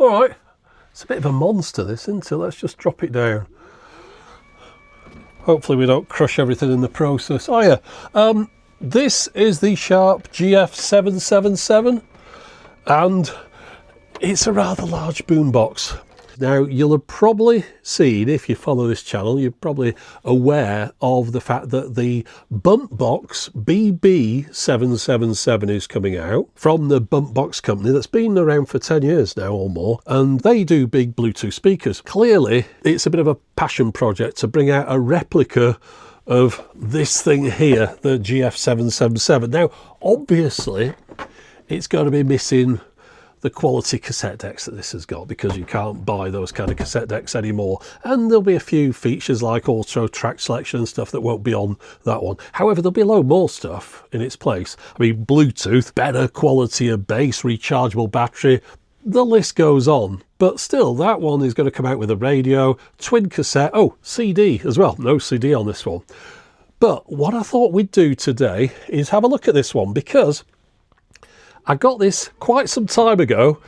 All right, it's a bit of a monster this, isn't it? Let's just drop it down. Hopefully we don't crush everything in the process. Oh yeah, this is the Sharp GF-777, and it's a rather large boombox. Now, you'll have probably seen, if you follow this channel, you're probably aware of the fact that the Bumpboxx B-777 is coming out from the Bumpboxx company that's been around for 10 years now or more, and they do big Bluetooth speakers. Clearly, it's a bit of a passion project to bring out a replica of this thing here, the GF-777. Now, obviously, it's going to be missing the quality cassette decks that this has got, because you can't buy those kind of cassette decks anymore, and there'll be a few features like auto track selection and stuff that won't be on that one. However, there'll be a load more stuff in its place. I mean, Bluetooth, better quality of bass, rechargeable battery, the list goes on. But still, that one is going to come out with a radio, twin cassette, oh, CD as well. No CD on this one. But what I thought we'd do today is have a look at this one, because I got this quite some time ago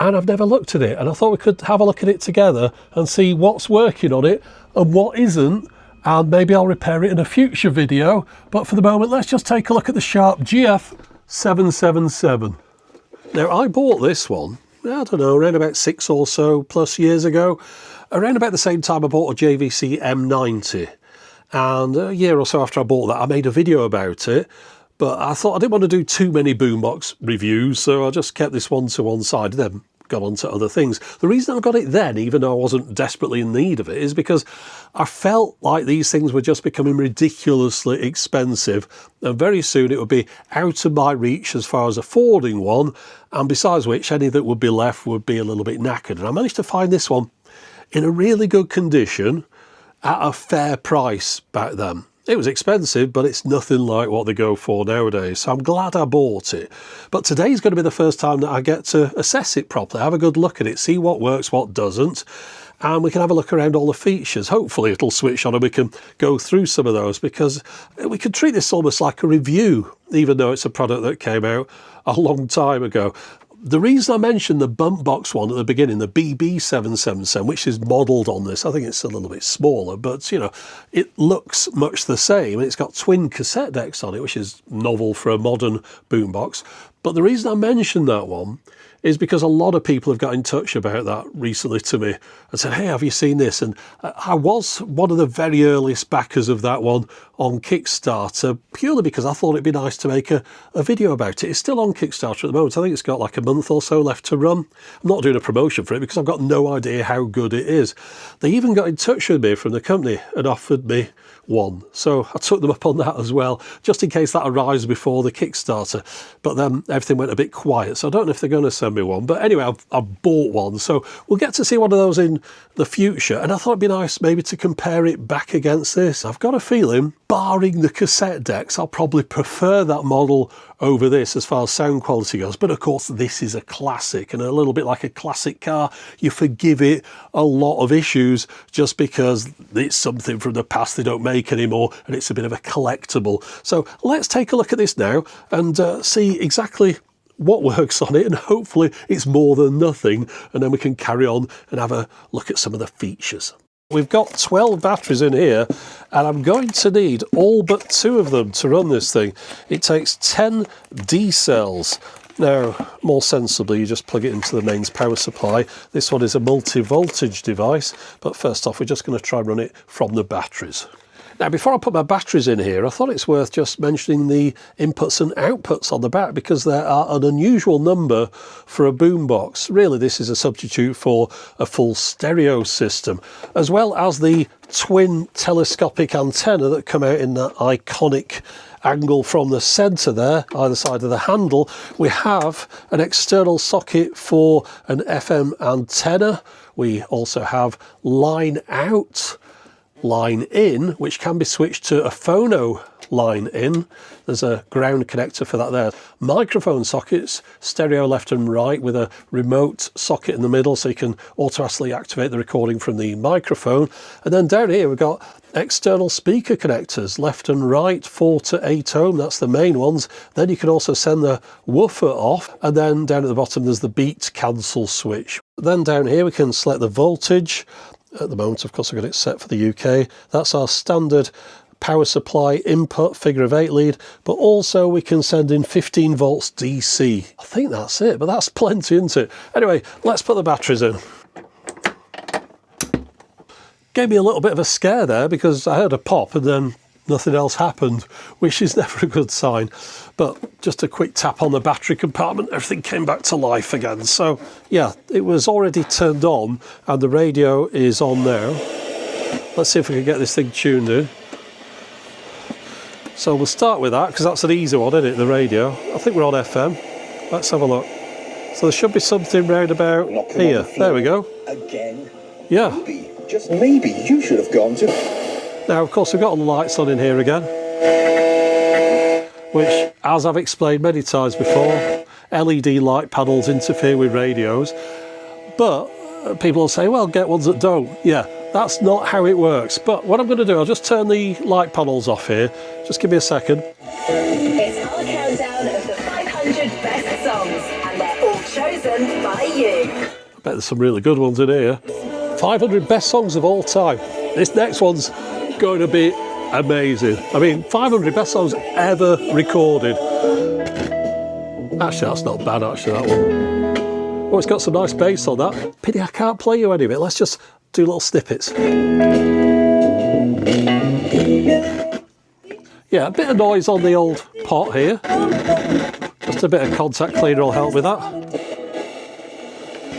and I've never looked at it, and I thought we could have a look at it together and see what's working on it and what isn't, and maybe I'll repair it in a future video. But for the moment, let's just take a look at the Sharp GF-777. Now, I bought this one, I don't know, around about 6 or so plus years ago. Around about the same time I bought a JVC M90, and a year or so after I bought that I made a video about it. But I thought I didn't want to do too many boombox reviews, so I just kept this one to one side, then got on to other things. The reason I got it then, even though I wasn't desperately in need of it, is because I felt like these things were just becoming ridiculously expensive, and very soon it would be out of my reach as far as affording one, and besides which, any that would be left would be a little bit knackered. And I managed to find this one in a really good condition at a fair price back then. It was expensive, but it's nothing like what they go for nowadays, so I'm glad I bought it. But today's going to be the first time that I get to assess it properly, have a good look at it, see what works, what doesn't, and we can have a look around all the features. Hopefully it'll switch on and we can go through some of those, because we could treat this almost like a review, even though it's a product that came out a long time ago. The reason I mentioned the Bumpboxx one at the beginning, the B-777, which is modelled on this, I think it's a little bit smaller, but, you know, it looks much the same. It's got twin cassette decks on it, which is novel for a modern boombox. But the reason I mentioned that one is because a lot of people have got in touch about that recently to me and said, hey, have you seen this? And I was one of the very earliest backers of that one on Kickstarter, purely because I thought it'd be nice to make a video about it. It's still on Kickstarter at the moment. I think it's got like a month or so left to run. I'm not doing a promotion for it because I've got no idea how good it is. They even got in touch with me from the company and offered me one, so I took them up on that as well, just in case that arrives before the Kickstarter. But then everything went a bit quiet, so I don't know if they're going to send me one. But anyway, I've bought one, so we'll get to see one of those in the future, and I thought it'd be nice maybe to compare it back against this. I've got a feeling, barring the cassette decks, I'll probably prefer that model over this as far as sound quality goes. But of course, this is a classic, and a little bit like a classic car, you forgive it a lot of issues just because it's something from the past they don't make anymore, and it's a bit of a collectible. So let's take a look at this now and see exactly what works on it, and hopefully it's more than nothing, and then we can carry on and have a look at some of the features. We've got 12 batteries in here, and I'm going to need all but 2 of them to run this thing. It takes 10 D cells. Now, more sensibly, you just plug it into the mains power supply. This one is a multi-voltage device, but first off, we're just going to try and run it from the batteries. Now, before I put my batteries in here, I thought it's worth just mentioning the inputs and outputs on the back, because there are an unusual number for a boombox. Really, this is a substitute for a full stereo system, as well as the twin telescopic antenna that come out in that iconic angle from the centre there, either side of the handle. We have an external socket for an FM antenna. We also have line out, line in, which can be switched to a phono line in. There's a ground connector for that there. Microphone sockets, stereo left and right, with a remote socket in the middle so you can automatically activate the recording from the microphone. And then down here we've got external speaker connectors, left and right, 4 to 8 ohm, that's the main ones. Then you can also send the woofer off, and then down at the bottom there's the beat cancel switch. Then down here we can select the voltage. At the moment, of course, I've got it set for the UK. That's our standard power supply input, figure of 8 lead, but also we can send in 15 volts DC. I think that's it, but that's plenty, isn't it? Anyway, let's put the batteries in. Gave me a little bit of a scare there because I heard a pop and then nothing else happened, which is never a good sign. But just a quick tap on the battery compartment, everything came back to life again. So yeah, it was already turned on and the radio is on now. Let's see if we can get this thing tuned in. So we'll start with that because that's an easy one, isn't it, the radio? I think we're on FM. Let's have a look. So there should be something round about here. There we go. Again. Yeah. Maybe, just maybe, you should have gone to... Now, of course, we've got all the lights on in here again, which, as I've explained many times before, LED light panels interfere with radios, but people will say, well, get ones that don't. Yeah, that's not how it works. But what I'm going to do, I'll just turn the light panels off here. Just give me a second. It's our countdown of the 500 best songs, and they're all chosen by you. I bet there's some really good ones in here. 500 best songs of all time. This next one's going to be amazing. I mean, 500 best songs ever recorded. Actually, that's not bad, actually, that one. Oh, it's got some nice bass on that. Pity I can't play you any of it. Let's just do little snippets. Yeah, a bit of noise on the old pot here. Just a bit of contact cleaner will help with that.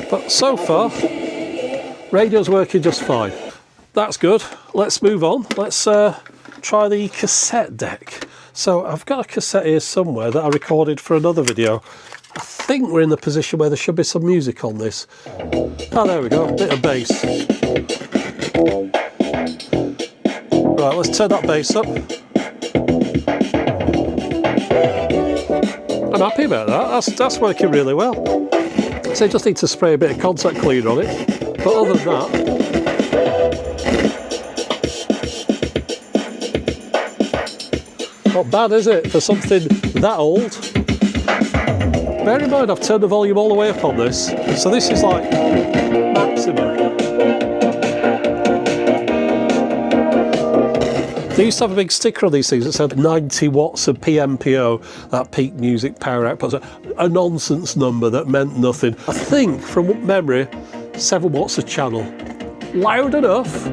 But so far, radio's working just fine. That's good. Let's move on. Let's try the cassette deck. So I've got a cassette here somewhere that I recorded for another video. I think we're in the position where there should be some music on this. Oh, there we go. A bit of bass. Right, let's turn that bass up. I'm happy about that. That's working really well. So you just need to spray a bit of contact cleaner on it. But other than that, not bad, is it, for something that old? Bear in mind, I've turned the volume all the way up on this, so this is like maximum. They used to have a big sticker on these things that said 90 watts of PMPO, that peak music power output, a nonsense number that meant nothing. I think, from memory, 7 watts a channel. Loud enough,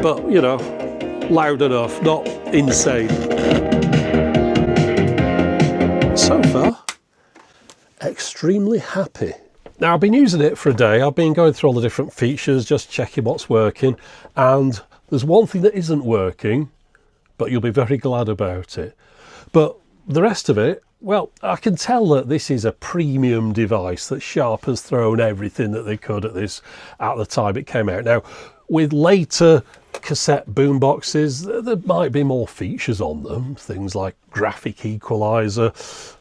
but, you know, loud enough, not insane. So far, extremely happy. Now, I've been using it for a day. I've been going through all the different features, just checking what's working, and there's one thing that isn't working, but you'll be very glad about it. But the rest of it, well, I can tell that this is a premium device, that Sharp has thrown everything that they could at this at the time it came out. Now, with later cassette boomboxes, there might be more features on them, things like graphic equalizer,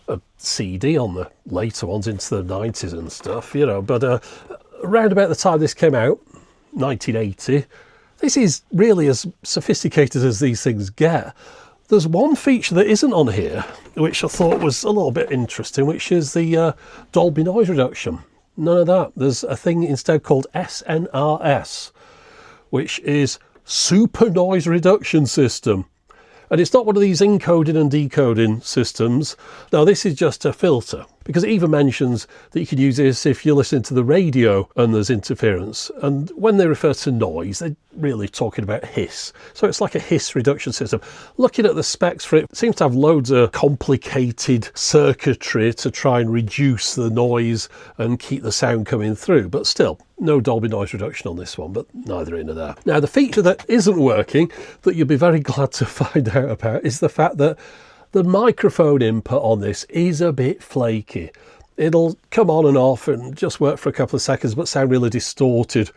a CD on the later ones into the 90s and stuff, you know, but around about the time this came out, 1980, this is really as sophisticated as these things get. There's one feature that isn't on here, which I thought was a little bit interesting, which is the Dolby noise reduction. None of that. There's a thing instead called SNRS, which is Super Noise Reduction System. And it's not one of these encoding and decoding systems. Now, this is just a filter, because it even mentions that you could use this if you're listening to the radio and there's interference. And when they refer to noise, they're really talking about hiss. So it's like a hiss reduction system. Looking at the specs for it seems to have loads of complicated circuitry to try and reduce the noise and keep the sound coming through. But still, no Dolby noise reduction on this one, but neither in nor there. Now, the feature that isn't working, that you'll be very glad to find out about, is the fact that the microphone input on this is a bit flaky. It'll come on and off and just work for a couple of seconds, but sound really distorted.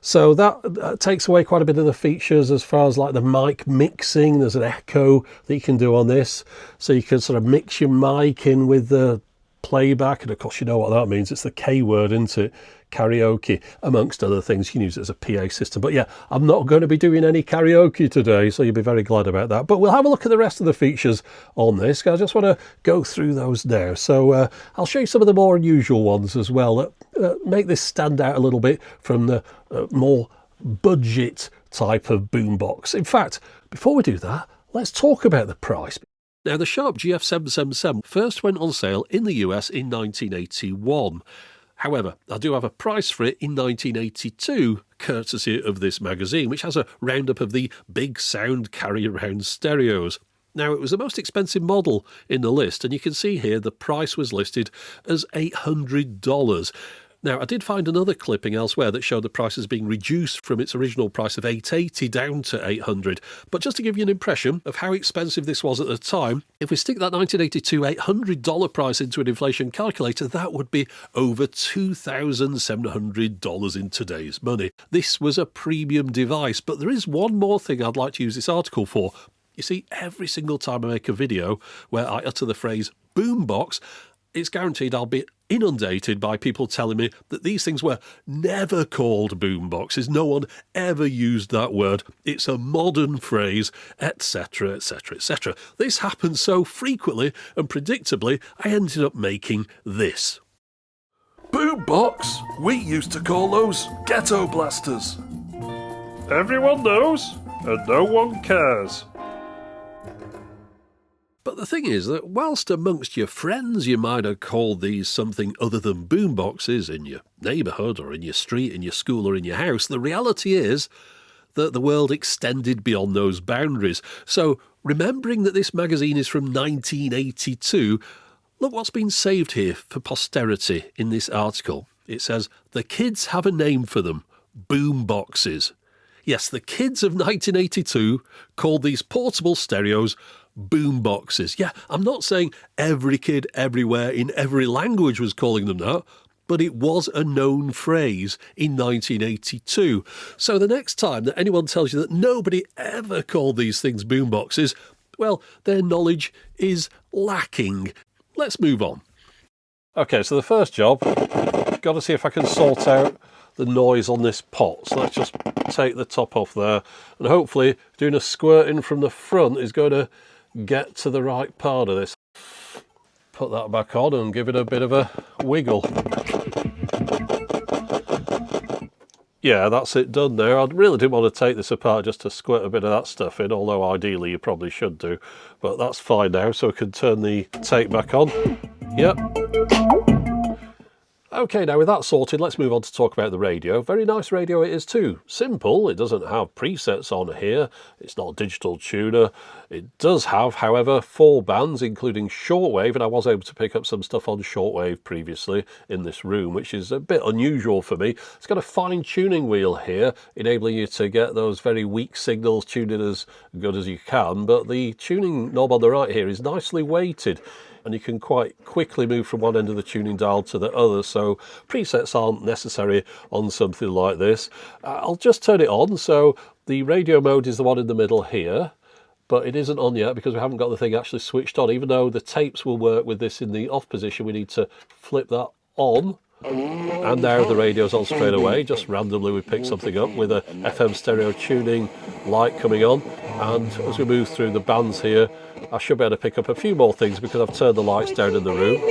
So that takes away quite a bit of the features as far as like the mic mixing. There's an echo that you can do on this. So you can sort of mix your mic in with the playback, and of course you know what that means. It's the K word, isn't it? Karaoke, amongst other things. You can use it as a PA system. But yeah, I'm not going to be doing any karaoke today, so you'll be very glad about that. But we'll have a look at the rest of the features on this. I just want to go through those now. So I'll show you some of the more unusual ones as well that make this stand out a little bit from the more budget type of boombox. In fact, before we do that, let's talk about the price. Now, the Sharp GF-777 first went on sale in the US in 1981. However, I do have a price for it in 1982, courtesy of this magazine, which has a roundup of the big sound carry-around stereos. Now, it was the most expensive model in the list, and you can see here the price was listed as $800. Now, I did find another clipping elsewhere that showed the price as being reduced from its original price of $880 down to $800. But just to give you an impression of how expensive this was at the time, if we stick that 1982 $800 price into an inflation calculator, that would be over $2,700 in today's money. This was a premium device, but there is one more thing I'd like to use this article for. You see, every single time I make a video where I utter the phrase boombox, it's guaranteed I'll be inundated by people telling me that these things were never called boomboxes. No one ever used that word. It's a modern phrase, etc., etc., etc. This happened so frequently and predictably, I ended up making this. Boombox? We used to call those ghetto blasters. Everyone knows, and no one cares. But the thing is that whilst amongst your friends you might have called these something other than boomboxes in your neighbourhood or in your street, in your school or in your house, the reality is that the world extended beyond those boundaries. So, remembering that this magazine is from 1982, look what's been saved here for posterity in this article. It says, the kids have a name for them, boomboxes. Yes, the kids of 1982 called these portable stereos boomboxes. Yeah, I'm not saying every kid everywhere in every language was calling them that, but it was a known phrase in 1982. So the next time that anyone tells you that nobody ever called these things boomboxes, well, their knowledge is lacking. Let's move on. Okay, so the first job, got to see if I can sort out the noise on this pot. So let's just take the top off there, and hopefully doing a squirting from the front is going to get to the right part of this. Put that back on and give it a bit of a wiggle. Yeah, that's it done there. I really didn't want to take this apart just to squirt a bit of that stuff in, although ideally you probably should do. But that's fine now, so we can turn the tape back on. Yep. Okay, now with that sorted, let's move on to talk about the radio. Very nice radio it is too. Simple, it doesn't have presets on here. It's not a digital tuner. It does have, however, 4 bands, including shortwave, and I was able to pick up some stuff on shortwave previously in this room, which is a bit unusual for me. It's got a fine tuning wheel here, enabling you to get those very weak signals tuned in as good as you can, but the tuning knob on the right here is nicely weighted, and you can quite quickly move from one end of the tuning dial to the other, so presets aren't necessary on something like this. I'll just turn it on, so the radio mode is the one in the middle here, but it isn't on yet because we haven't got the thing actually switched on. Even though the tapes will work with this in the off position, we need to flip that on. And now the radio's on straight away. Just randomly we pick something up with a FM stereo tuning light coming on, and as we move through the bands here, I should be able to pick up a few more things because I've turned the lights down in the room.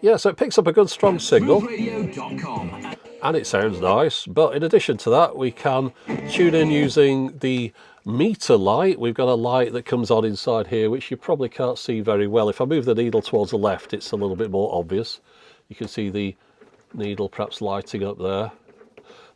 Yeah, so it picks up a good strong signal and it sounds nice, but in addition to that we can tune in using the meter light. We've got a light that comes on inside here which you probably can't see very well. If I move the needle towards the left, it's a little bit more obvious. You can see the needle perhaps lighting up there.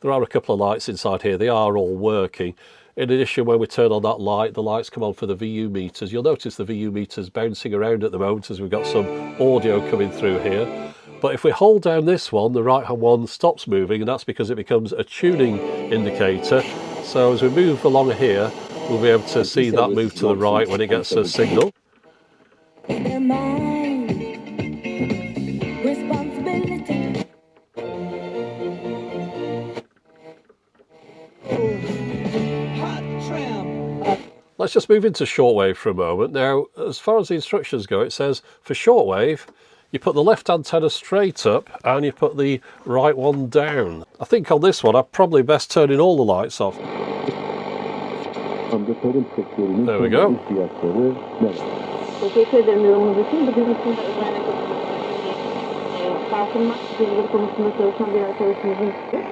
There are a couple of lights inside here. They are all working. In addition, when we turn on that light, the lights come on for the VU meters. You'll notice the VU meters bouncing around at the moment as we've got some audio coming through here. But if we hold down this one, the right-hand one stops moving, and that's because it becomes a tuning indicator. So as we move along here, we'll be able to see that move to the right when it gets a signal. Let's just move into shortwave for a moment. Now, as far as the instructions go, it says for shortwave, you put the left antenna straight up and you put the right one down. I think on this one, I'm probably best turning all the lights off. There we go.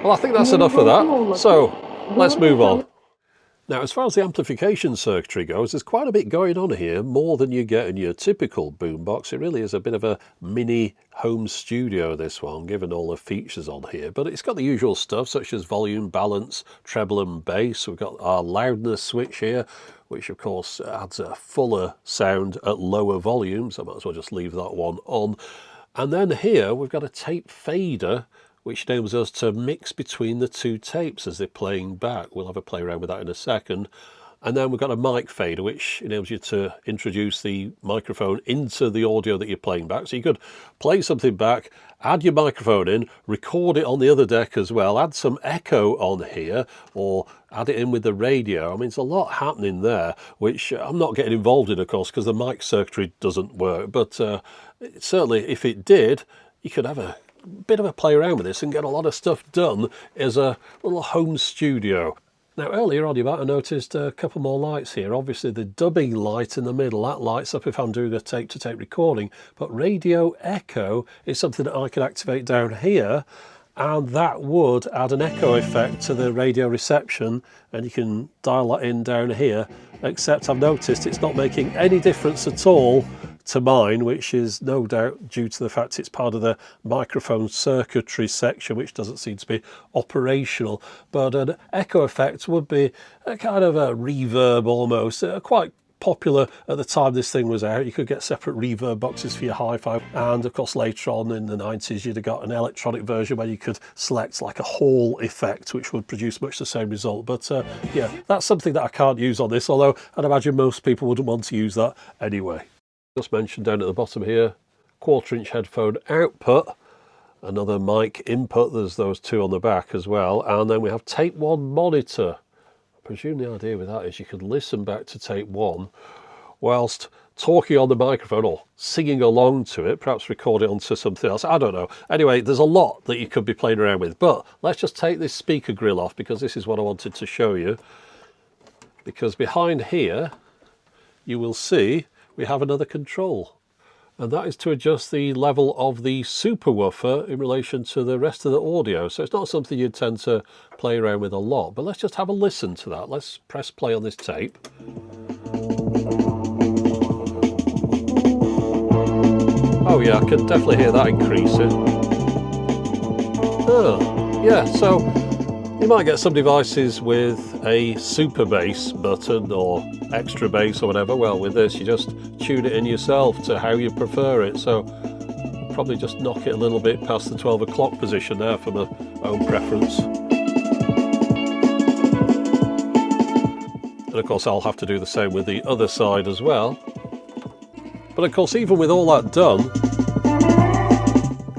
Well, I think that's enough of that. So, let's move on. Now, as far as the amplification circuitry goes, there's quite a bit going on here, more than you get in your typical boombox. It really is a bit of a mini home studio, this one, given all the features on here. But it's got the usual stuff, such as volume, balance, treble and bass. We've got our loudness switch here, which of course adds a fuller sound at lower volumes. I might as well just leave that one on. And then here we've got a tape fader, which enables us to mix between the two tapes as they're playing back. We'll have a play around with that in a second. And then we've got a mic fader, which enables you to introduce the microphone into the audio that you're playing back. So you could play something back, add your microphone in, record it on the other deck as well, add some echo on here, or add it in with the radio. I mean, there's a lot happening there, which I'm not getting involved in, of course, because the mic circuitry doesn't work. But certainly, if it did, you could have a bit of a play around with this and get a lot of stuff done as a little home studio. Now, earlier on, you might have noticed a couple more lights here. Obviously, the dubbing light in the middle, that lights up if I'm doing a tape-to-tape recording, but radio echo is something that I can activate down here, and that would add an echo effect to the radio reception, and you can dial that in down here, except I've noticed it's not making any difference at all to mine, which is no doubt due to the fact it's part of the microphone circuitry section, which doesn't seem to be operational. But an echo effect would be a kind of a reverb almost, quite popular at the time this thing was out. You could get separate reverb boxes for your hi-fi, and of course later on in the 90s you'd have got an electronic version where you could select like a Hall effect, which would produce much the same result. But yeah, that's something that I can't use on this, although I'd imagine most people wouldn't want to use that anyway. Just mentioned down at the bottom here, 1/4" headphone output, another mic input, there's those two on the back as well, and then we have tape 1 monitor. I presume the idea with that is you could listen back to tape 1 whilst talking on the microphone or singing along to it, perhaps record it onto something else, I don't know. Anyway, there's a lot that you could be playing around with, but let's just take this speaker grill off, because this is what I wanted to show you. Because behind here you will see we have another control, and that is to adjust the level of the super woofer in relation to the rest of the audio. So it's not something you'd tend to play around with a lot, but let's just have a listen to that. Let's press play on this tape. Oh yeah, I can definitely hear that increasing. Oh, yeah, so you might get some devices with a super bass button or extra bass or whatever. Well, with this, you just tune it in yourself to how you prefer it. So probably just knock it a little bit past the 12 o'clock position there for my own preference. And of course, I'll have to do the same with the other side as well. But of course, even with all that done,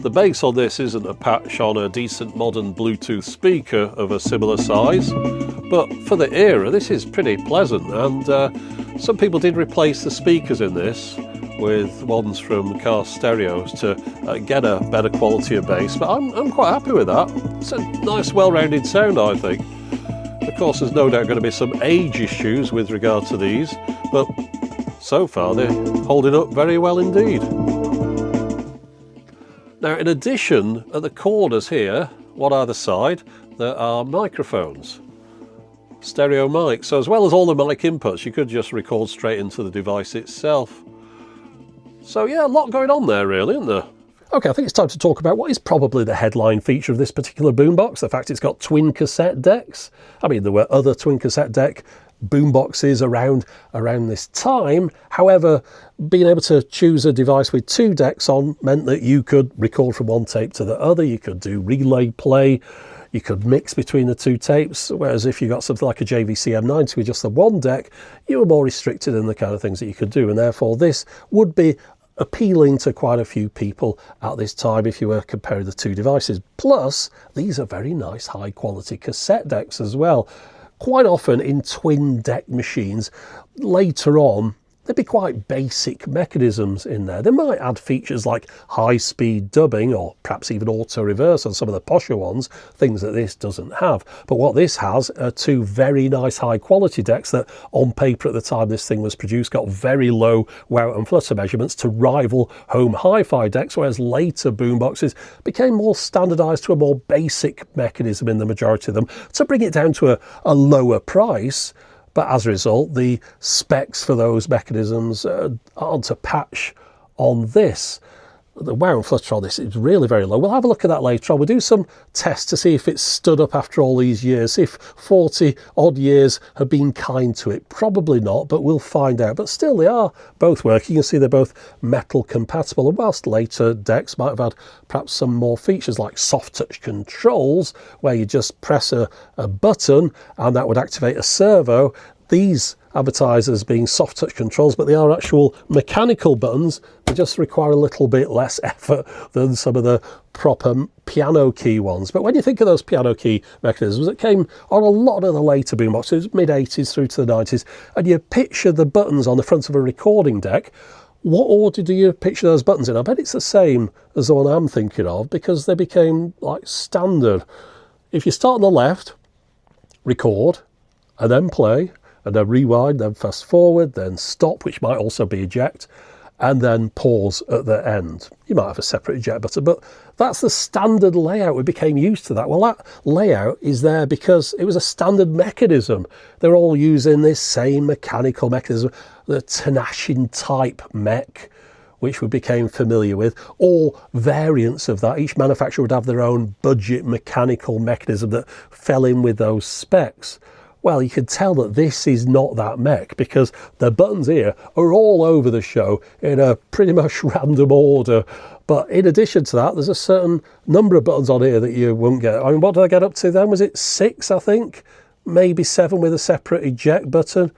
the bass on this isn't a patch on a decent modern Bluetooth speaker of a similar size, but for the era this is pretty pleasant, and some people did replace the speakers in this with ones from car stereos to get a better quality of bass, but I'm quite happy with that. It's a nice well-rounded sound, I think. Of course, there's no doubt going to be some age issues with regard to these, but so far they're holding up very well indeed. Now, in addition, at the corners here, one either side, there are microphones, stereo mics. So as well as all the mic inputs, you could just record straight into the device itself. So yeah, a lot going on there really, isn't there? Okay, I think it's time to talk about what is probably the headline feature of this particular boombox, the fact it's got twin cassette decks. I mean, there were other twin cassette deck boomboxes around this time. However, being able to choose a device with 2 decks on meant that you could record from one tape to the other, you could do relay play, you could mix between the 2 tapes, whereas if you got something like a JVC M90 with just the 1 deck, you were more restricted in the kind of things that you could do, and therefore this would be appealing to quite a few people at this time if you were comparing the 2 devices. Plus, these are very nice high quality cassette decks as well. Quite often in twin deck machines, later on, there'd be quite basic mechanisms in there. They might add features like high-speed dubbing or perhaps even auto-reverse on some of the posher ones, things that this doesn't have. But what this has are two very nice high-quality decks that, on paper at the time this thing was produced, got very low wow and flutter measurements to rival home hi-fi decks, whereas later boomboxes became more standardised to a more basic mechanism in the majority of them to bring it down to a lower price. But as a result, the specs for those mechanisms aren't a patch on this. The wow and flutter on this is really very low. We'll have a look at that later on. We'll do some tests to see if it's stood up after all these years, see if 40 odd years have been kind to it. Probably not, but we'll find out. But still, they are both working. You can see they're both metal compatible. And whilst later decks might have had perhaps some more features like soft touch controls, where you just press a button and that would activate a servo, these advertise as being soft touch controls, but they are actual mechanical buttons. They just require a little bit less effort than some of the proper piano key ones. But when you think of those piano key mechanisms that came on a lot of the later boomboxes, mid-80s through to the 90s, and you picture the buttons on the front of a recording deck, what order do you picture those buttons in? I bet it's the same as the one I'm thinking of, because they became like standard. If you start on the left, record, and then play, and then rewind, then fast forward, then stop, which might also be eject, and then pause at the end. You might have a separate eject button, but that's the standard layout. We became used to that. Well, that layout is there because it was a standard mechanism. They're all using this same mechanical mechanism, the Tenashin type mech, which we became familiar with, or variants of that. Each manufacturer would have their own budget mechanical mechanism that fell in with those specs. Well, you can tell that this is not that mech because the buttons here are all over the show in a pretty much random order. But in addition to that, there's a certain number of buttons on here that you won't get. I mean, what did I get up to then? Was it 6, I think? Maybe 7 with a separate eject button?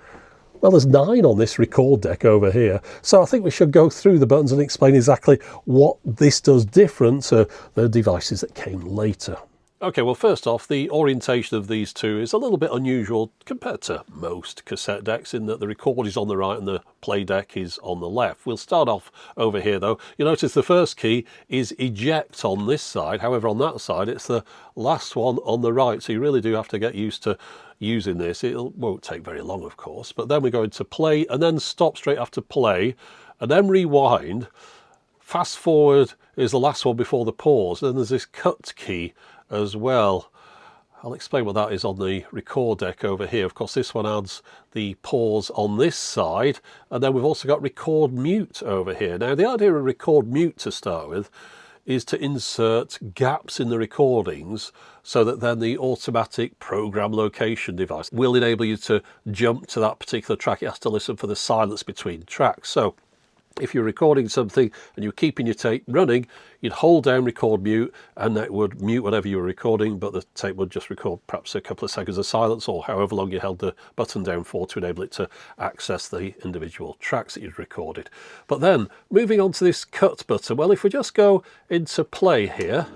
Well, there's 9 on this record deck over here. So I think we should go through the buttons and explain exactly what this does different to the devices that came later. Okay, well, first off, the orientation of these two is a little bit unusual compared to most cassette decks in that the record is on the right and the play deck is on the left. We'll start off over here, though. You'll notice the first key is eject on this side. However, on that side, it's the last one on the right. So you really do have to get used to using this. It won't take very long, of course. But then we go into play and then stop straight after play and then rewind. Fast forward is the last one before the pause. Then there's this cut key as well. I'll explain what that is on the record deck over here. Of course, this one adds the pause on this side, and then we've also got record mute over here. Now, the idea of record mute to start with is to insert gaps in the recordings so that then the automatic program location device will enable you to jump to that particular track. It has to listen for the silence between tracks. So if you're recording something and you're keeping your tape running, you'd hold down record mute and that would mute whatever you were recording, but the tape would just record perhaps a couple of seconds of silence or however long you held the button down for to enable it to access the individual tracks that you'd recorded. But then moving on to this cut button, well, if we just go into play here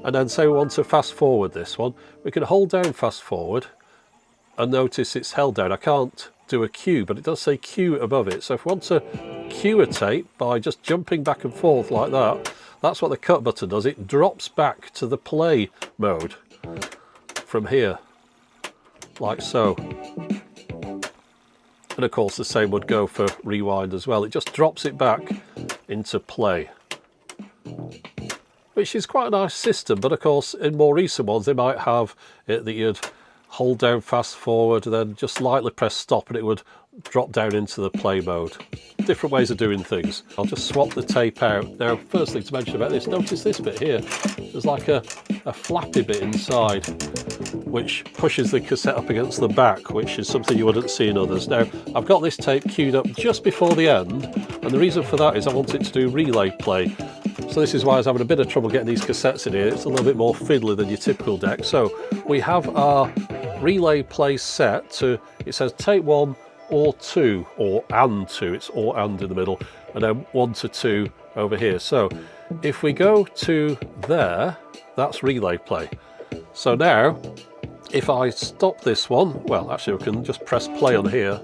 and then say we want to fast forward this one, we can hold down fast forward and notice it's held down. I can't do a cue, but it does say cue above it. So if we want to cue a tape by just jumping back and forth like that, that's what the cut button does. It drops back to the play mode from here, like so. And of course the same would go for rewind as well. It just drops it back into play, which is quite a nice system. But of course in more recent ones they might have it that you'd hold down fast forward and then just lightly press stop and it would drop down into the play mode. Different ways of doing things. I'll just swap the tape out. Now, first thing to mention about this, notice this bit here. There's like a flappy bit inside which pushes the cassette up against the back, which is something you wouldn't see in others. Now, I've got this tape queued up just before the end, and the reason for that is I want it to do relay play. So this is why I was having a bit of trouble getting these cassettes in here. It's a little bit more fiddly than your typical deck. So we have our relay play set to, it says tape 1 or 2, or and 2, it's or and in the middle, and then 1 to 2 over here. So if we go to there, that's relay play. So now, if I stop this one, well, actually we can just press play on here,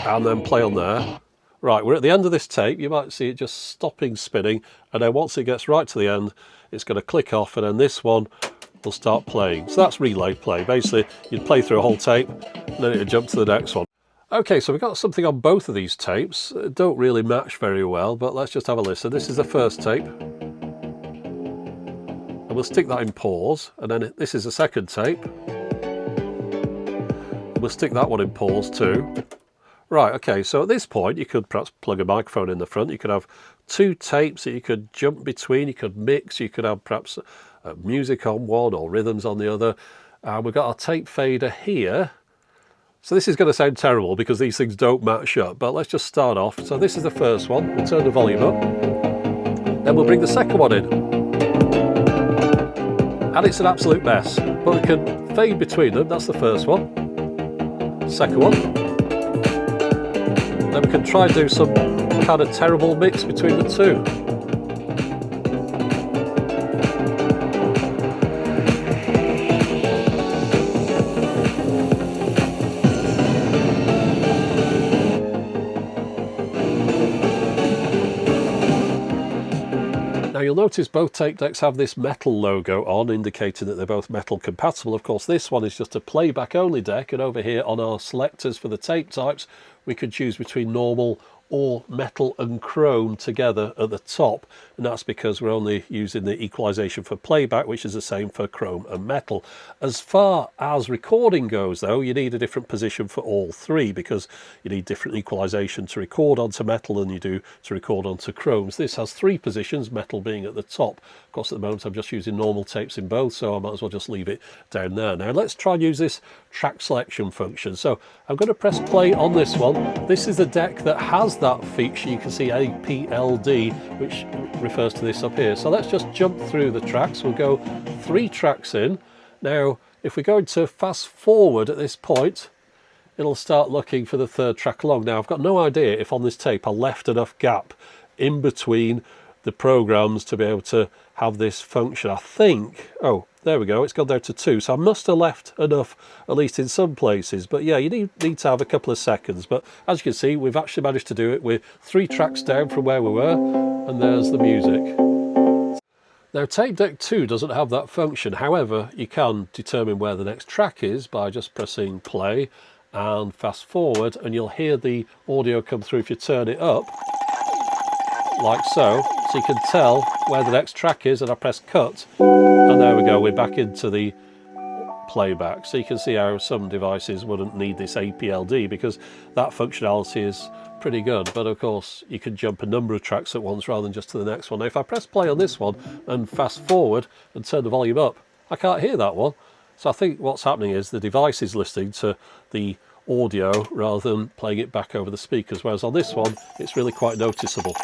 and then play on there. Right, we're at the end of this tape. You might see it just stopping spinning, and then once it gets right to the end, it's going to click off, and then this one will start playing. So that's relay play. Basically, you'd play through a whole tape, and then it would jump to the next one. Okay, so we've got something on both of these tapes. Don't really match very well, but let's just have a listen. This is the first tape. And we'll stick that in pause, and then this is the second tape. We'll stick that one in pause too. Right, okay, so at this point you could perhaps plug a microphone in the front. You could have two tapes that you could jump between, you could mix, you could have perhaps music on one or rhythms on the other. We've got our tape fader here. So this is going to sound terrible because these things don't match up, but let's just start off. So this is the first one. We'll turn the volume up. Then we'll bring the second one in. And it's an absolute mess, but we can fade between them. That's the first one. Second one. Then we can try and do some kind of terrible mix between the two. Now you'll notice both tape decks have this metal logo on, indicating that they're both metal compatible. Of course, this one is just a playback only deck, and over here on our selectors for the tape types, we could choose between normal or metal and chrome together at the top, and that's because we're only using the equalization for playback, which is the same for chrome and metal. As far as recording goes though, you need a different position for all three, because you need different equalization to record onto metal than you do to record onto chromes. This has three positions, metal being at the top. Of course, at the moment I'm just using normal tapes in both, so I might as well just leave it down there. Now let's try and use this track selection function. So I'm going to press play on this one. This is the deck that has that feature. You can see APLD, which refers to this up here. So let's just jump through the tracks. We'll go 3 tracks in. Now, if we go into fast forward at this point, it'll start looking for the third track along. Now, I've got no idea if on this tape I left enough gap in between the programs to be able to have this function. I think, oh, there we go, it's gone down to 2, so I must have left enough, at least in some places. But yeah, you need to have a couple of seconds. But as you can see, we've actually managed to do it with 3 tracks down from where we were, and there's the music. Now, tape deck 2 doesn't have that function. However, you can determine where the next track is by just pressing play and fast forward, and you'll hear the audio come through if you turn it up, like so. So you can tell where the next track is, and I press cut, and there we go, we're back into the playback. So you can see how some devices wouldn't need this APLD, because that functionality is pretty good. But of course, you can jump a number of tracks at once rather than just to the next one. Now, if I press play on this one and fast forward and turn the volume up, I can't hear that one. So I think what's happening is the device is listening to the audio rather than playing it back over the speakers, whereas on this one, it's really quite noticeable.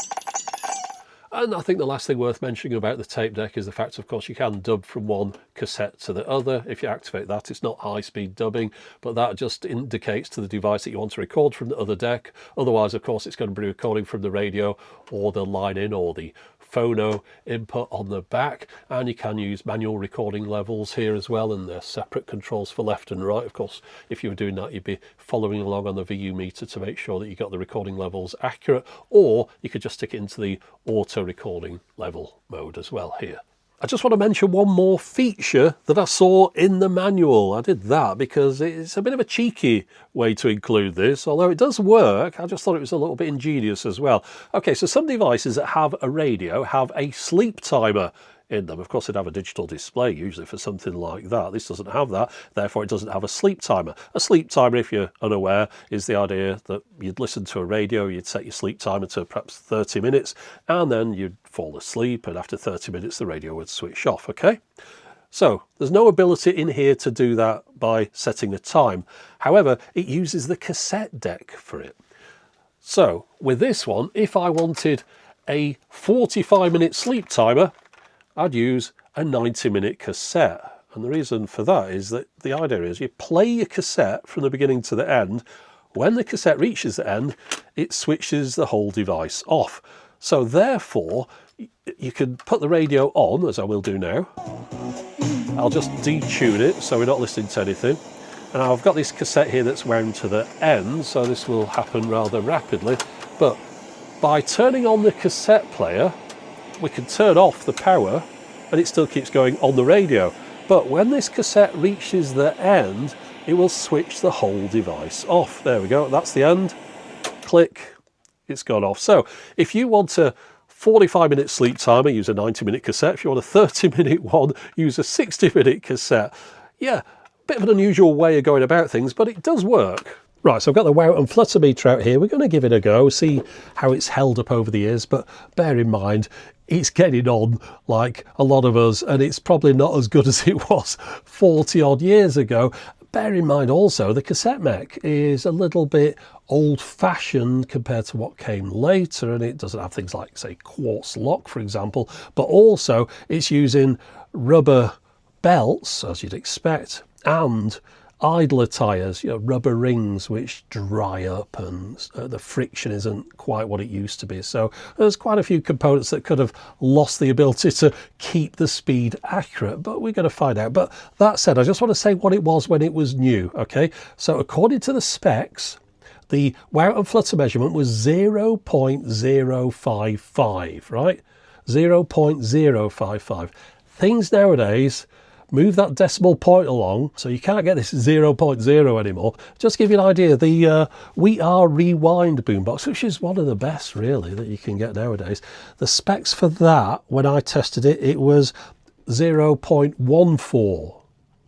And I think the last thing worth mentioning about the tape deck is the fact, of course, you can dub from one cassette to the other. If you activate that, it's not high-speed dubbing, but that just indicates to the device that you want to record from the other deck. Otherwise, of course, it's going to be recording from the radio or the line-in or the phono input on the back. And you can use manual recording levels here as well, and there's separate controls for left and right. Of course, if you were doing that, you'd be following along on the VU meter to make sure that you got the recording levels accurate, or you could just stick it into the auto recording level mode as well here. I just want to mention one more feature that I saw in the manual. I did that because it's a bit of a cheeky way to include this, although it does work. I just thought it was a little bit ingenious as well. Okay, so some devices that have a radio have a sleep timer in them. Of course, it'd have a digital display usually for something like that. This doesn't have that, therefore it doesn't have a sleep timer. A sleep timer, if you're unaware, is the idea that you'd listen to a radio, you'd set your sleep timer to perhaps 30 minutes, and then you'd fall asleep, and after 30 minutes the radio would switch off, okay? So there's no ability in here to do that by setting a time. However, it uses the cassette deck for it. So with this one, if I wanted a 45-minute sleep timer, I'd use a 90-minute cassette. And the reason for that is that the idea is you play your cassette from the beginning to the end. When the cassette reaches the end, it switches the whole device off. So therefore, you can put the radio on, as I will do now. I'll just detune it so we're not listening to anything. And I've got this cassette here that's wound to the end, so this will happen rather rapidly. But by turning on the cassette player, we can turn off the power and it still keeps going on the radio. But when this cassette reaches the end, it will switch the whole device off. There we go, that's the end. Click, it's gone off. So if you want a 45-minute sleep timer, use a 90-minute cassette. If you want a 30-minute one, use a 60-minute cassette. Yeah, bit of an unusual way of going about things, but it does work. Right, so I've got the wow and flutter meter out here. We're going to give it a go, see how it's held up over the years, but bear in mind, it's getting on like a lot of us, and it's probably not as good as it was 40 odd years ago. Bear in mind also, the cassette mech is a little bit old-fashioned compared to what came later, and it doesn't have things like, say, quartz lock, for example, but also it's using rubber belts, as you'd expect, and idler tyres, you know, rubber rings which dry up, and the friction isn't quite what it used to be. So there's quite a few components that could have lost the ability to keep the speed accurate, but we're going to find out. But that said, I just want to say what it was when it was new, okay? So according to the specs, the wow and flutter measurement was 0.055, right? 0.055. Things nowadays move that decimal point along, so you can't get this 0.0 anymore. Just to give you an idea, the We Are Rewind boombox, which is one of the best really that you can get nowadays, the specs for that, when I tested it, it was 0.14.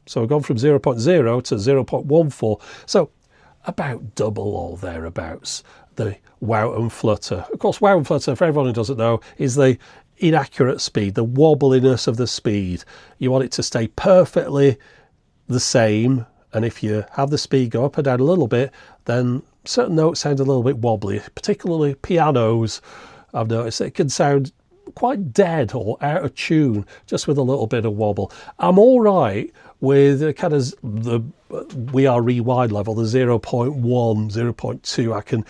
So we've gone from 0.0 to 0.14. So about double or thereabouts the wow and flutter. Of course, wow and flutter, for everyone who doesn't know, is the inaccurate speed, the wobbliness of the speed. You want it to stay perfectly the same, and if you have the speed go up and down a little bit, then certain notes sound a little bit wobbly, particularly pianos. I've noticed it can sound quite dead or out of tune just with a little bit of wobble. I'm all right with kind of the We Are Rewind level, the 0.1, 0.2.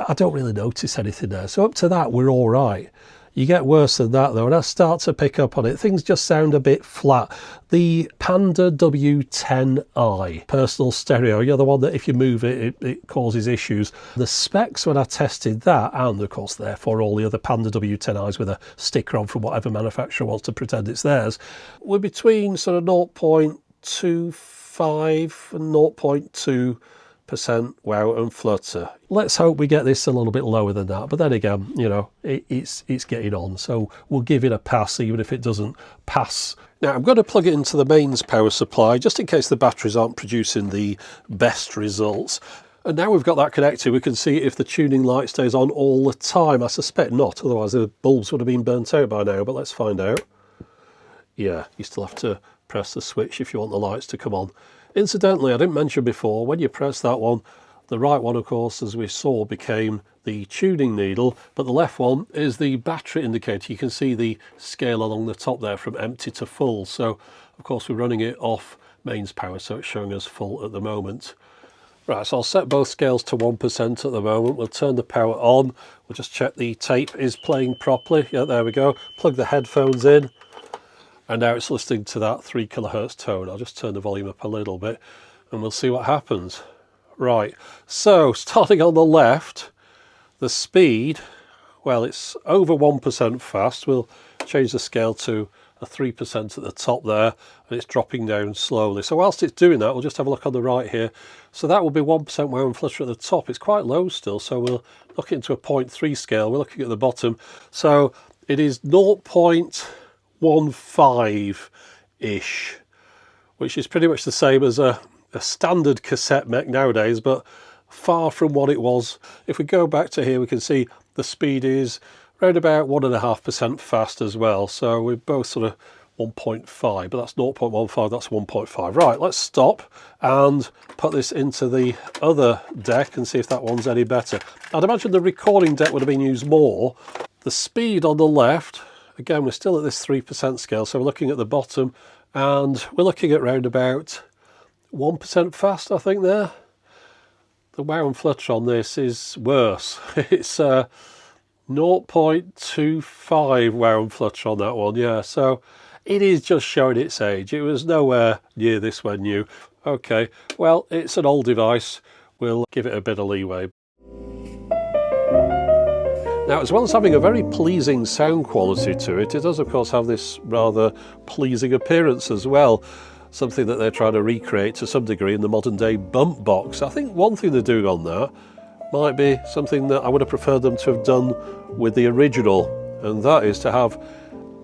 I don't really notice anything there. So up to that, we're all right. You get worse than that though, and I start to pick up on it. Things just sound a bit flat. The Panda W10i personal stereo, you're the one that if you move it, it causes issues. The specs when I tested that, and of course therefore all the other Panda W10i's with a sticker on from whatever manufacturer wants to pretend it's theirs, were between sort of 0.25 and 0.2% wow and flutter. Let's hope we get this a little bit lower than that, but then again, you know, it's getting on, so we'll give it a pass even if it doesn't pass. Now I'm going to plug it into the mains power supply just in case the batteries aren't producing the best results. And now we've got that connected, we can see if the tuning light stays on all the time. I suspect not, otherwise the bulbs would have been burnt out by now, but let's find out. Yeah, you still have to press the switch if you want the lights to come on. Incidentally, I didn't mention before, when you press that one, the right one, of course, as we saw, became the tuning needle, but the left one is the battery indicator. You can see the scale along the top there from empty to full. So, of course, we're running it off mains power, so it's showing us full at the moment. Right, so I'll set both scales to 1% at the moment. We'll turn the power on. We'll just check the tape is playing properly. Yeah, there we go. Plug the headphones in. And now it's listening to that 3 kilohertz tone. I'll just turn the volume up a little bit and we'll see what happens. Right, so starting on the left, the speed, well, it's over 1% fast. We'll change the scale to a 3% at the top there, and it's dropping down slowly. So whilst it's doing that, we'll just have a look on the right here. So that will be 1% wow and flutter at the top. It's quite low still, so we'll look into a 0.3 scale. We're looking at the bottom. So it is 0.15-ish, which is pretty much the same as a standard cassette mech nowadays, but far from what it was. If we go back to here, we can see the speed is around about 1.5% fast as well. So we're both sort of 1.5, but that's 0.15, that's 1.5. Right, let's stop and put this into the other deck and see if that one's any better. I'd imagine the recording deck would have been used more. The speed on the left, again, we're still at this 3% scale, so we're looking at the bottom, and we're looking at round about 1% fast, I think there. The wow and flutter on this is worse. It's 0.25 wow and flutter on that one, yeah. So it is just showing its age. It was nowhere near this when new. Okay, well, it's an old device. We'll give it a bit of leeway. Now, as well as having a very pleasing sound quality to it, it does of course have this rather pleasing appearance as well. Something that they're trying to recreate to some degree in the modern day Bumpboxx. I think one thing they're doing on that might be something that I would have preferred them to have done with the original, and that is to have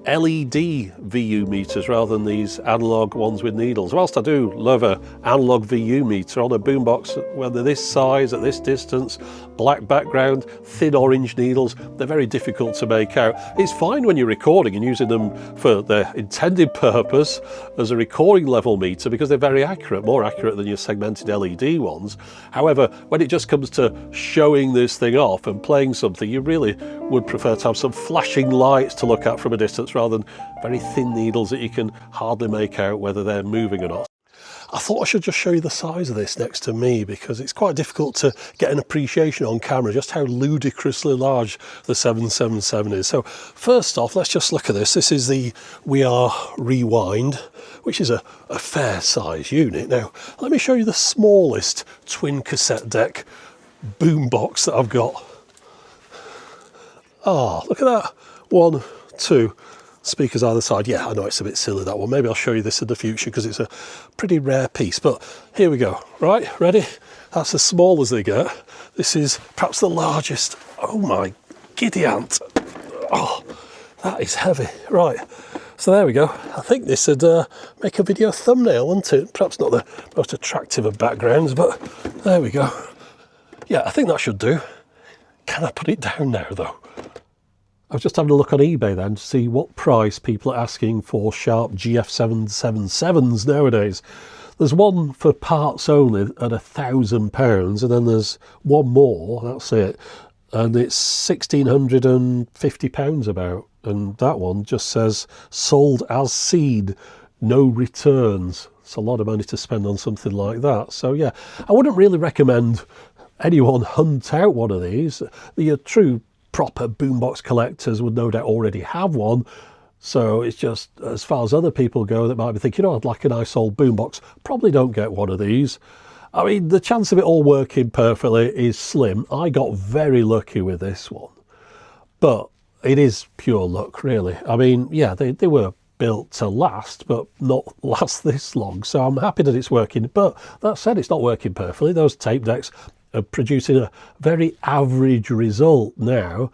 LED VU meters rather than these analog ones with needles. Whilst I do love an analog VU meter on a boombox, when they're this size, at this distance, black background, thin orange needles, they're very difficult to make out. It's fine when you're recording and using them for their intended purpose as a recording level meter because they're very accurate, more accurate than your segmented LED ones. However, when it just comes to showing this thing off and playing something, you really would prefer to have some flashing lights to look at from a distance rather than very thin needles that you can hardly make out whether they're moving or not. I thought I should just show you the size of this next to me because it's quite difficult to get an appreciation on camera just how ludicrously large the 777 is. So first off, let's just look at this. This is the We Are Rewind, which is a fair size unit. Now, let me show you the smallest twin cassette deck boombox that I've got. Oh, look at that. 1, 2 speakers either side. Yeah, I know it's a bit silly, that one. Maybe I'll show you this in the future because it's a pretty rare piece. But here we go. Right, ready? That's as small as they get. This is perhaps the largest. Oh my giddy ant. Oh, that is heavy. Right, so there we go. I think this would make a video thumbnail, wouldn't it? Perhaps not the most attractive of backgrounds, but there we go. Yeah, I think that should do. Can I put it down now, though? I was just having a look on eBay then to see what price people are asking for Sharp GF-777s nowadays. There's one for parts only at £1,000, and then there's one more, that's it, and it's £1,650 about, and that one just says sold as seed, no returns. It's a lot of money to spend on something like that. So yeah, I wouldn't really recommend anyone hunt out one of these. The true proper boombox collectors would no doubt already have one, so it's just as far as other people go that might be thinking, oh, I'd like a nice old boombox, probably don't get one of these. I mean, the chance of it all working perfectly is slim. I got very lucky with this one, but it is pure luck, really. I mean, yeah, they were built to last, but not last this long, so I'm happy that it's working. But that said, it's not working perfectly. Those tape decks are producing a very average result now,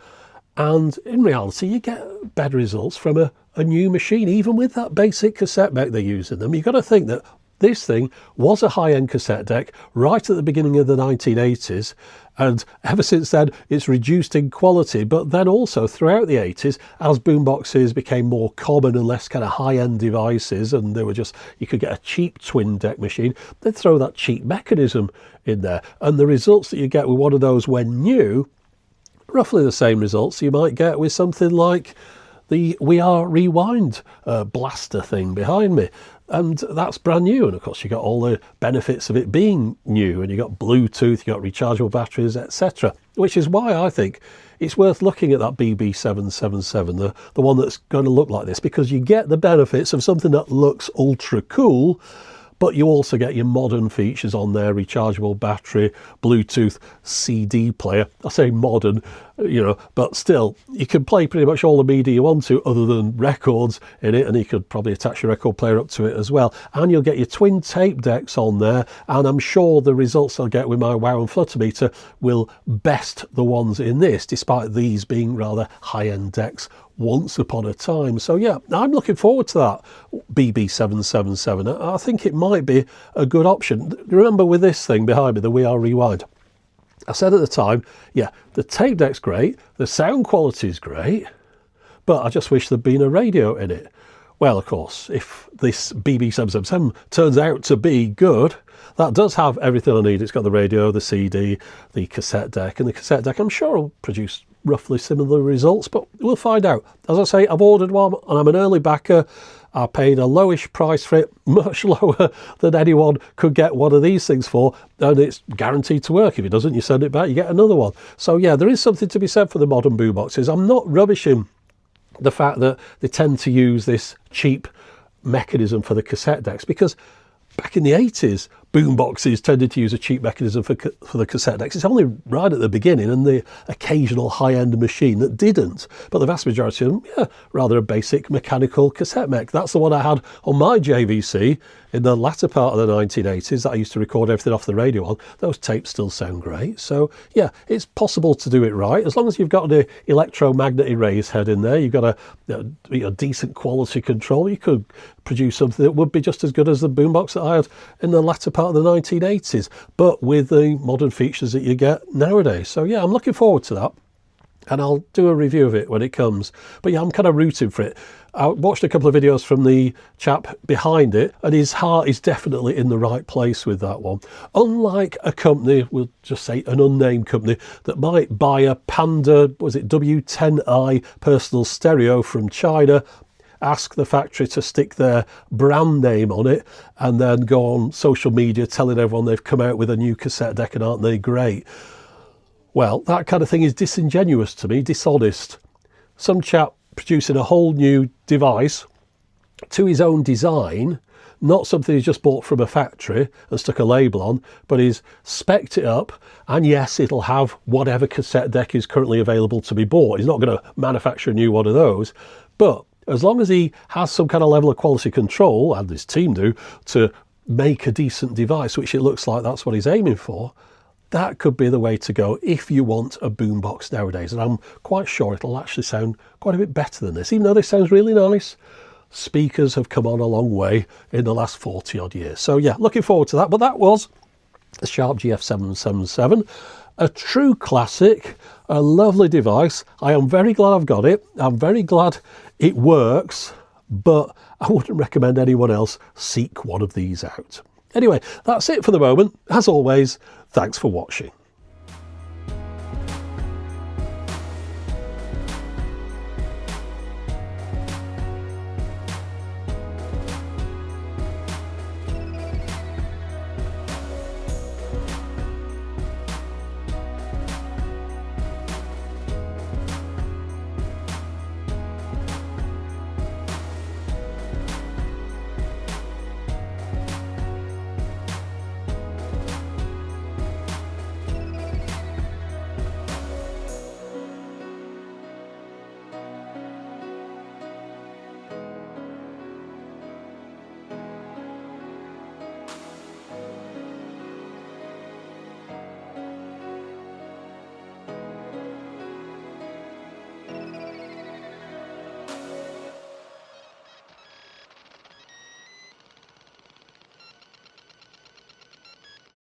and in reality you get better results from a new machine, even with that basic cassette deck they're using them. You've got to think that this thing was a high-end cassette deck right at the beginning of the 1980s, and ever since then it's reduced in quality. But then also throughout the 80s, as boomboxes became more common and less kind of high-end devices, and they were just, you could get a cheap twin deck machine, they'd throw that cheap mechanism in there, and the results that you get with one of those when new, roughly the same results you might get with something like the We Are Rewind blaster thing behind me. And that's brand new, and of course you got all the benefits of it being new, and you got Bluetooth, you got rechargeable batteries, etc. Which is why I think it's worth looking at that B-777, the one that's going to look like this, because you get the benefits of something that looks ultra cool, but you also get your modern features on there, rechargeable battery, Bluetooth, CD player. I say modern, you know, but still, you can play pretty much all the media you want to other than records in it, and you could probably attach your record player up to it as well. And you'll get your twin tape decks on there, and I'm sure the results I'll get with my wow and flutter meter will best the ones in this, despite these being rather high-end decks once upon a time. So yeah, I'm looking forward to that BB777. I think it might be a good option. Remember with this thing behind me, the We Are Rewind, I said at the time, yeah, the tape deck's great, the sound quality is great, but I just wish there'd been a radio in it. Well, of course, if this BB777 turns out to be good, that does have everything I need. It's got the radio, the CD, the cassette deck, and the cassette deck I'm sure will produce roughly similar results, but we'll find out. As I say, I've ordered one and I'm an early backer. I paid a lowish price for it, much lower than anyone could get one of these things for, and it's guaranteed to work. If it doesn't, you send it back, you get another one. So yeah, there is something to be said for the modern boomboxes. I'm not rubbishing the fact that they tend to use this cheap mechanism for the cassette decks, because back in the 80s, boomboxes tended to use a cheap mechanism for the cassette decks. It's only right at the beginning and the occasional high-end machine that didn't. But the vast majority of them, yeah, rather a basic mechanical cassette mech. That's the one I had on my JVC in the latter part of the 1980s that I used to record everything off the radio on. Those tapes still sound great. So yeah, it's possible to do it right. As long as you've got the electromagnet erase head in there, you've got a decent quality control, you could produce something that would be just as good as the boombox that I had in the latter part of the 1980s, but with the modern features that you get nowadays. So yeah, I'm looking forward to that, and I'll do a review of it when it comes. But yeah, I'm kind of rooting for it. I watched a couple of videos from the chap behind it, and his heart is definitely in the right place with that one. Unlike a company, we'll just say an unnamed company, that might buy a Panda, was it W10i personal stereo from China, ask the factory to stick their brand name on it, and then go on social media telling everyone they've come out with a new cassette deck and aren't they great. Well, that kind of thing is disingenuous to me, dishonest. Some chap producing a whole new device to his own design, not something he's just bought from a factory and stuck a label on, but he's spec'd it up, and yes, it'll have whatever cassette deck is currently available to be bought. He's not going to manufacture a new one of those, but as long as he has some kind of level of quality control, and his team do, to make a decent device, which it looks like that's what he's aiming for, that could be the way to go if you want a boombox nowadays. And I'm quite sure it'll actually sound quite a bit better than this. Even though this sounds really nice, speakers have come on a long way in the last 40 odd years. So yeah, looking forward to that. But that was the Sharp GF-777, a true classic, a lovely device. I am very glad I've got it. I'm very glad it works, but I wouldn't recommend anyone else seek one of these out. Anyway, that's it for the moment. As always, thanks for watching.